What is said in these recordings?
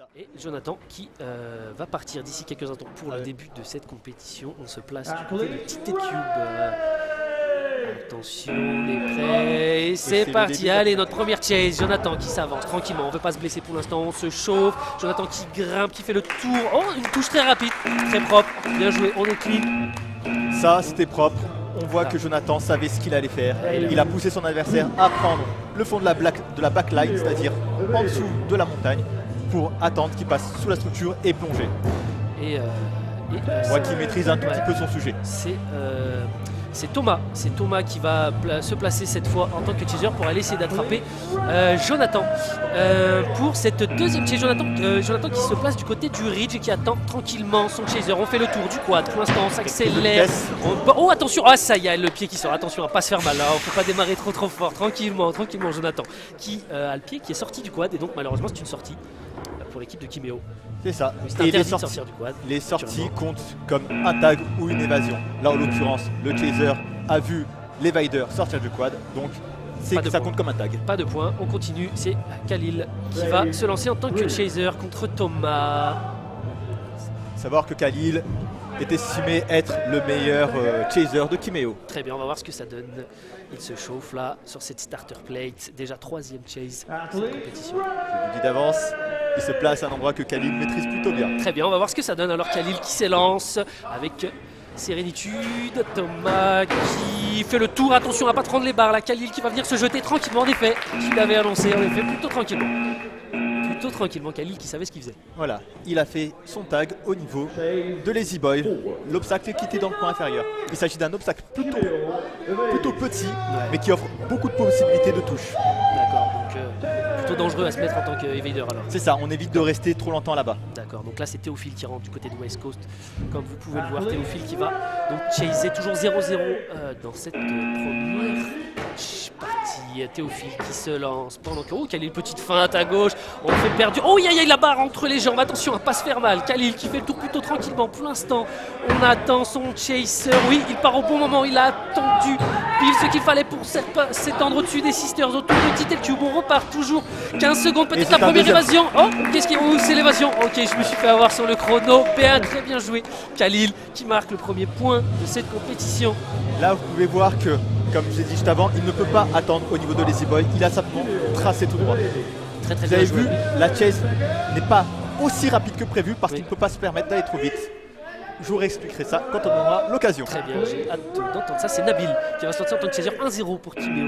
ça. Et Jonathan qui va partir d'ici quelques instants pour le début de cette compétition. On se place du côté de Tite Cube. Attention, on est prêt et c'est parti. Allez, notre première chase. Jonathan qui s'avance tranquillement. On ne veut pas se blesser pour l'instant. On se chauffe. Jonathan qui grimpe, qui fait le tour. Oh, une touche très rapide, très propre. Bien joué. On est clean. Ça, c'était propre. On voit que Jonathan savait ce qu'il allait faire. Il a poussé son adversaire à prendre le fond de la backline, c'est-à-dire en dessous de la montagne, pour attendre qu'il passe sous la structure et plonger. Moi qui maîtrise un tout petit peu son sujet. C'est Thomas qui va se placer cette fois en tant que chaser pour aller essayer d'attraper Jonathan pour cette deuxième chase. Jonathan qui se place du côté du ridge et qui attend tranquillement son chaser. On fait le tour du quad, pour l'instant on s'accélère. Oh attention, ah ça y est, le pied qui sort, attention à pas se faire mal là, on ne faut pas démarrer trop fort, tranquillement Jonathan qui a le pied qui est sorti du quad et donc malheureusement c'est une sortie pour l'équipe de Kimeo. C'est ça. Et les sorties comptent comme un tag ou une évasion. Là, en l'occurrence, le chaser a vu l'evader sortir du quad, donc ça compte comme un tag. Pas de points, on continue. C'est Khalil qui va se lancer en tant que chaser contre Thomas. Savoir que Khalil est estimé être le meilleur chaser de Kimeo. Très bien, on va voir ce que ça donne. Il se chauffe là sur cette starter plate. Déjà troisième chase de la compétition. Je vous dis d'avance. Il se place à un endroit que Khalil maîtrise plutôt bien. Très bien, on va voir ce que ça donne. Alors Khalil qui s'élance avec sérénitude. Thomas qui fait le tour. Attention à ne pas prendre les barres là. Khalil qui va venir se jeter tranquillement. En effet, qu'il avait annoncé. En effet, plutôt tranquillement. Khalil qui savait ce qu'il faisait. Voilà, il a fait son tag au niveau de Lazy Boy. L'obstacle qui était dans le coin inférieur. Il s'agit d'un obstacle plutôt petit, mais qui offre beaucoup de possibilités de touche. D'accord, donc plutôt dangereux à se mettre en tant qu'evader alors. C'est ça, on évite de rester trop longtemps là-bas. D'accord, donc là c'est Théophile qui rentre du côté de West Coast. Comme vous pouvez le voir, Théophile qui va donc chaser toujours 0-0 dans cette première partie. Théophile qui se lance pendant que... Oh, Khalil, petite feinte à gauche. On fait perdu. Oh, il y a la barre entre les jambes. Attention à ne pas se faire mal. Khalil qui fait le tour plutôt tranquillement. Pour l'instant, on attend son chaser. Oui, il part au bon moment. Il a attendu pile ce qu'il fallait pour s'étendre au-dessus des sisters. Autour de Tite Cube. On repart toujours 15 secondes. Peut-être la première évasion. Oh, qu'est-ce qui est... c'est l'évasion. Ok, je me suis fait avoir sur le chrono. Bien, très bien joué. Khalil qui marque le premier point de cette compétition. Là, vous pouvez voir que, comme je vous ai dit juste avant, il ne peut pas attendre au niveau de Lazy Boy. Il a simplement tracé tout droit. Très vous avez vu, la chase n'est pas aussi rapide que prévu parce qu'il ne peut pas se permettre d'aller trop vite. Je vous réexpliquerai ça quand on aura l'occasion. Très bien, j'ai hâte d'entendre ça. C'est Nabil qui va se lancer en tant que chaser. 1-0 pour Kimeo,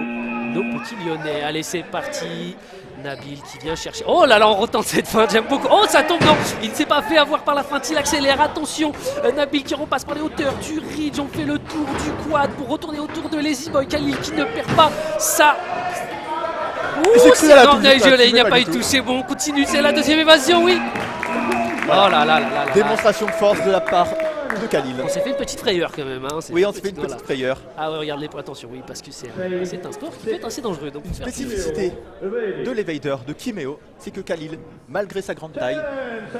nos petits Lyonnais. Allez, c'est parti. Nabil qui vient chercher. Oh là là, on retente cette feinte, j'aime beaucoup. Oh, ça tombe, non, il ne s'est pas fait avoir par la feinte, il accélère. Attention, Nabil qui repasse par les hauteurs du ridge. On fait le tour du quad pour retourner autour de Lazy Boy. Khalil qui ne perd pas ça. C'est il n'y a pas eu de touche, c'est bon, on continue, c'est la deuxième évasion, oui. Oh là là. Démonstration de force de la part de Khalil. On s'est fait une petite frayeur quand même. Hein. Oui, on s'est fait une petite frayeur. Ah ouais, regardez, attention, oui, parce que c'est un sport qui peut être assez dangereux. Donc une spécificité de l'evader de Kimeo, c'est que Khalil, malgré sa grande taille,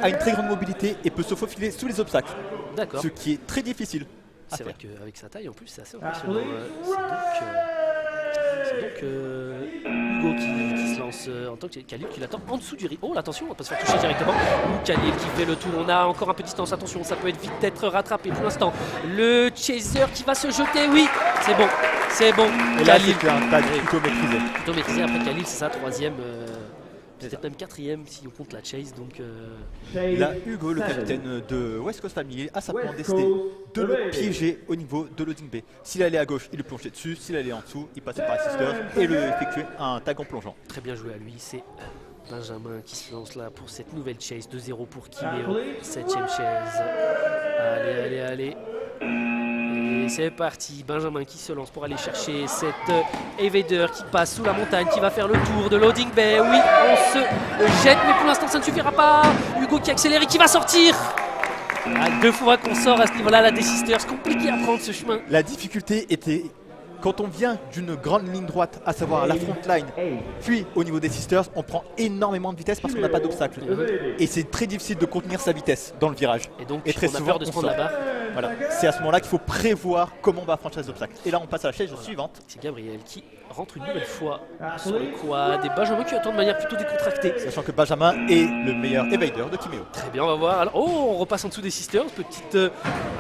a une très grande mobilité et peut se faufiler sous les obstacles. D'accord. Ce qui est très difficile. C'est vrai qu'avec sa taille, en plus, c'est assez impressionnant. C'est donc Hugo qui se lance en tant que Khalil qui l'attend en dessous du riz. Oh, attention, on va pas se faire toucher directement. Ou Khalil qui fait le tour. On a encore un peu de distance. Attention, ça peut être vite d'être rattrapé pour l'instant. Le chaser qui va se jeter. Oui, c'est bon. C'est bon. Et là, c'était un tag plutôt maîtrisé. Plutôt maîtrisé. Après Khalil, c'est ça, troisième. Peut-être même quatrième si on compte la chase. Donc, là, Hugo, le capitaine de West Coast Family, a simplement décidé de le piéger au niveau de loading bay. S'il allait à gauche, il le plongeait dessus. S'il allait en dessous, il passait par les sisters et le effectuait un tag en plongeant. Très bien joué à lui. C'est Benjamin qui se lance là pour cette nouvelle chase. 2-0 pour Kimeo. 7ème chase. Allez. Et c'est parti, Benjamin qui se lance pour aller chercher cet evader qui passe sous la montagne, qui va faire le tour de loading bay. Oui, on se jette, mais pour l'instant ça ne suffira pas. Hugo qui accélère et qui va sortir. Deux fois qu'on sort à ce niveau-là, la D-Sisters, c'est compliqué à prendre ce chemin. La difficulté était, quand on vient d'une grande ligne droite, à savoir la front line, puis au niveau des Sisters, on prend énormément de vitesse parce qu'on n'a pas d'obstacle. Et c'est très difficile de contenir sa vitesse dans le virage. Et donc, très on a souvent, peur de se prendre la barre. Voilà, c'est à ce moment-là qu'il faut prévoir comment on va franchir les obstacles. Et là, on passe à la chaise suivante. C'est Gabriel qui rentre une nouvelle fois sur le quad. Et Benjamin qui attend de manière plutôt décontractée. Sachant que Benjamin est le meilleur evader de Kimeo. Très bien, on va voir. Alors, oh, on repasse en dessous des Sisters. Petite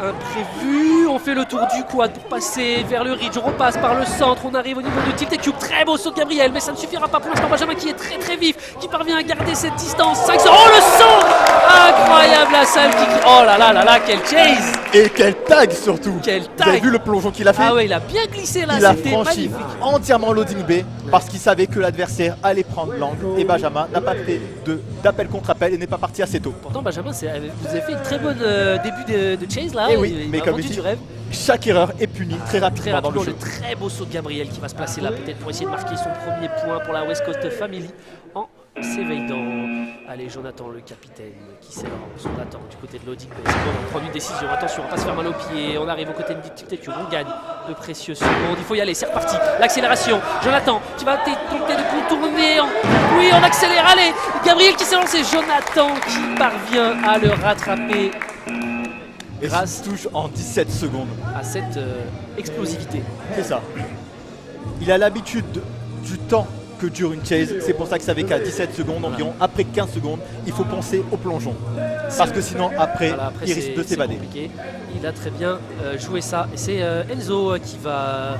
imprévue. On fait le tour du quad pour passer vers le ridge. On repasse par le centre. On arrive au niveau de Tilt et Cube. Très beau saut de Gabriel, mais ça ne suffira pas pour l'instant. Benjamin qui est très très vif, qui parvient à garder cette distance. 500. Oh, le saut incroyable, la salle qui... Oh là là là là, quel chase! Et quel tag surtout! Quel tag! Vous avez vu le plongeon qu'il a fait? Ah ouais, il a bien glissé là, il a c'était franchi magnifique. entièrement loading bay parce qu'il savait que l'adversaire allait prendre l'angle et Benjamin n'a pas fait d'appel contre appel et n'est pas parti assez tôt. Pourtant Benjamin, vous avez fait une très bonne début de chase là. Et oui, mais comme je je dis, du rêve. chaque erreur est punie très rapidement dans le jeu. Le très beau saut de Gabriel qui va se placer là peut-être pour essayer de marquer son premier point pour la West Coast Family en s'éveillant. Allez, Jonathan le capitaine qui s'élance, on attend du côté de loading bay. C'est bon, on va prendre une décision, attention, on va pas se faire mal aux pieds. On arrive au côté de Tilt, on gagne de précieuses secondes. Il faut y aller, c'est reparti. L'accélération, Jonathan qui va tenter de contourner. Oui, on accélère, allez, Gabriel qui s'est lancé, Jonathan qui parvient à le rattraper. Et grâce touche en 17 secondes à cette explosivité. C'est ça. Il a l'habitude du temps que dure une chase, c'est pour ça qu'il savait qu'à 17 secondes environ, après 15 secondes, il faut penser au plongeon. Parce que sinon après il risque de s'évader. Il a très bien joué ça. Et c'est Enzo qui va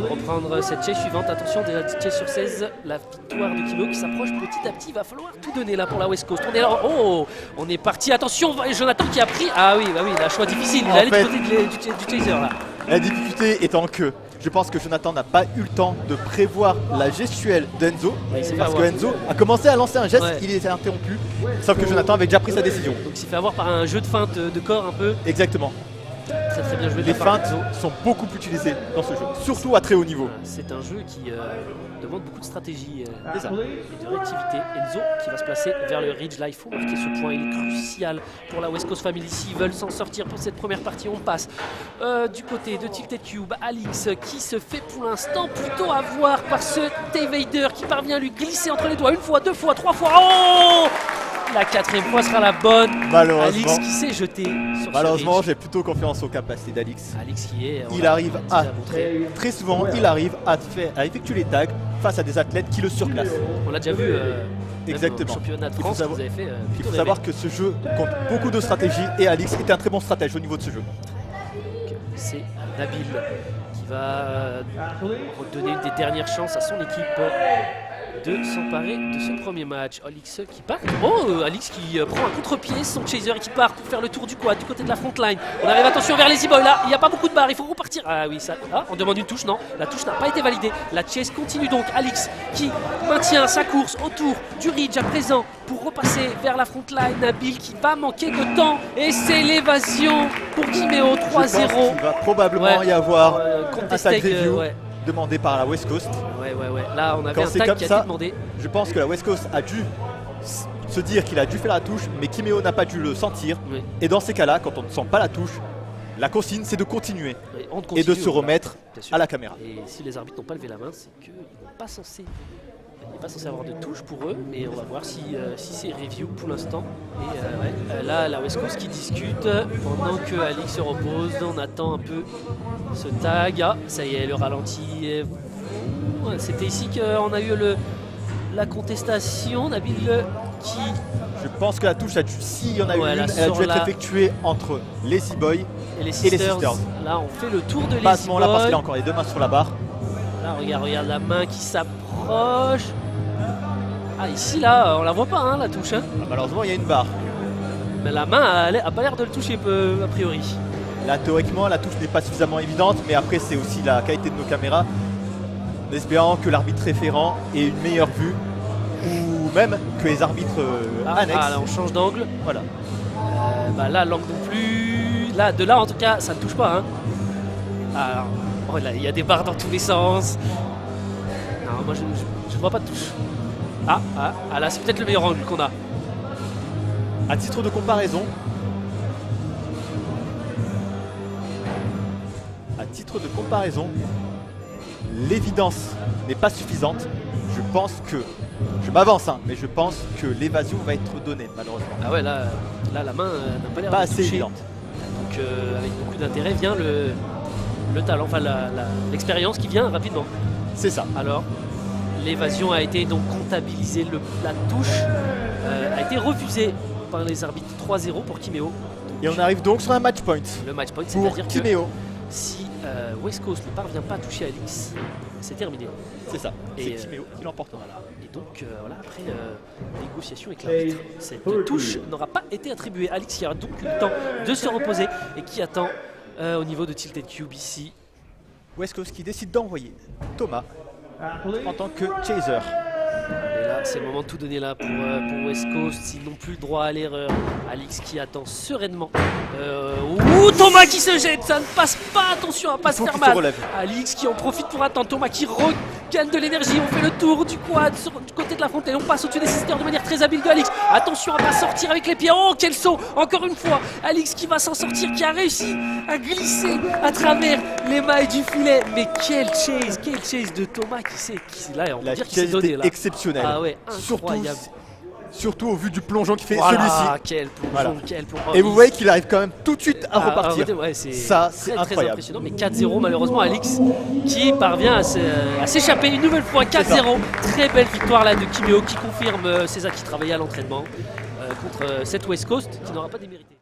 reprendre cette chase suivante. Attention, déjà chase sur 16, la victoire de Kimeo qui s'approche petit à petit. Il va falloir tout donner là pour la West Coast. On est là, oh, on est parti. Attention, Jonathan qui a pris. Ah oui, bah oui, il a un choix difficile. Il allait du côté du chaser là. La difficulté étant que je pense que Jonathan n'a pas eu le temps de prévoir la gestuelle d'Enzo, parce que Enzo a commencé à lancer un geste, il est interrompu, sauf que Jonathan avait déjà pris sa décision. Donc il s'est fait avoir par un jeu de feinte de corps un peu. Exactement. Très très bien joué. Les feintes sont beaucoup plus utilisées dans ce jeu, surtout à très haut niveau. C'est un jeu qui demande beaucoup de stratégie et de réactivité. Enzo qui va se placer vers le ridge. Là, il faut marquer ce point, il est crucial pour la West Coast Family. S'ils veulent s'en sortir pour cette première partie, on passe du côté de Tilted Cube. Alix qui se fait pour l'instant plutôt avoir par ce T-Vader qui parvient à lui glisser entre les doigts une fois, deux fois, trois fois. Oh! La quatrième fois sera la bonne. Malheureusement. Alix qui s'est jeté sur Malheureusement, j'ai plutôt confiance aux capacités d'Alix. Alix qui est. Il arrive à très souvent, il arrive à effectuer les tags face à des athlètes qui le surclassent. On l'a déjà vu. Exactement. Au championnat de France, vous avez fait. Il faut savoir que ce jeu compte beaucoup de stratégie et Alix est un très bon stratège au niveau de ce jeu. C'est Nabil qui va redonner une des dernières chances à son équipe de s'emparer de ce premier match. Alix qui part. Oh, Alix qui prend un contre-pied, son chaser qui part pour faire le tour du quad du côté de la front line. On arrive, attention vers les e-boys là, il n'y a pas beaucoup de barres, il faut repartir. Ah oui, ça. Ah, on demande une touche, non, la touche n'a pas été validée. La chase continue donc. Alix qui maintient sa course autour du ridge à présent pour repasser vers la front line. Nabil qui va manquer de temps et c'est l'évasion pour Kimeo. 3-0. Il va probablement y avoir un tag review demandé par la West Coast. Ouais. Là, on avait un tag qui a été demandé. Je pense que la West Coast a dû se dire qu'il a dû faire la touche, mais Kimeo n'a pas dû le sentir. Oui. Et dans ces cas-là, quand on ne sent pas la touche, la consigne, c'est de continuer et de se remettre à la caméra. Et si les arbitres n'ont pas levé la main, c'est qu'ils n'est pas censé avoir de touche pour eux, mais on va voir si c'est review pour l'instant. Et là, la West Coast qui discute pendant que Alix se repose. On attend un peu ce tag. Ah, ça y est, le ralenti. C'était ici qu'on a eu la contestation. Nabil qui... Je pense que la touche, s'il y en a eu une, elle a dû être effectuée entre les e-boys et les Sisters. Là, on fait le tour de les à ce moment-là, parce qu'il a encore les deux mains sur la barre. Là, regarde la main qui s'approche. Ah, ici, là, on la voit pas, hein, la touche. Hein. Malheureusement, il y a une barre. Mais la main a pas l'air de le toucher, a priori. Là, théoriquement, la touche n'est pas suffisamment évidente, mais après, c'est aussi la qualité de nos caméras. En espérant que l'arbitre référent ait une meilleure vue, ou même que les arbitres annexes. Ah, là, on change d'angle. Voilà. Là, l'angle non plus. Là, de là, en tout cas, ça ne touche pas. Hein. Alors, là, il y a des barres dans tous les sens. Non, moi, je ne vois pas de touche. Là, c'est peut-être le meilleur angle qu'on a. À titre de comparaison, l'évidence n'est pas suffisante. Je m'avance, mais je pense que l'évasion va être donnée, malheureusement. Ah ouais, là la main n'a pas l'air assez évidente. avec beaucoup d'intérêt vient le talent, enfin l'expérience qui vient rapidement. C'est ça. Alors, l'évasion a été donc comptabilisée, la touche a été refusée par les arbitres 3-0 pour Kiméo. Et on arrive donc sur un match point. Le match point, pour c'est-à-dire que Kiméo. si West Coast ne parvient pas à toucher Alix, c'est terminé. C'est ça. Et, C'est Kiméo qui l'emportera. Voilà. Et donc, voilà, après négociation avec l'arbitre, cette touche n'aura pas été attribuée. Alix qui aura donc eu le temps de se reposer et qui attend au niveau de Tilted Cube ici. West Coast qui décide d'envoyer Thomas en tant que chaser. Et là, c'est le moment de tout donner là pour West Coast. S'ils n'ont plus le droit à l'erreur. Alix qui attend sereinement. Thomas qui se jette, ça ne passe pas. Attention à pas se faire mal. Alix qui en profite pour attendre. Thomas qui regagne de l'énergie. On fait le tour du quad du côté de la fontaine. On passe au-dessus des sisters de manière très habile de Alix. Attention à pas sortir avec les pieds. Oh, quel saut! Encore une fois, Alix qui va s'en sortir, qui a réussi à glisser à travers les mailles du filet. Mais quel chase de Thomas qui là, on peut dire qu'il s'est donné là. Exceptionnel. Ah ouais, incroyable. Surtout au vu du plongeon qu'il fait voilà, celui-ci. Quel plongeon, voilà. quel plongeon. Et vous voyez qu'il arrive quand même tout de suite à repartir. Ouais, ça, c'est incroyable. Très impressionnant. Mais 4-0, malheureusement, Alix qui parvient à s'échapper une nouvelle fois. 4-0. Très belle victoire là de Kiméo qui confirme ses acquis travaillés à l'entraînement contre cette West Coast qui n'aura pas démérité.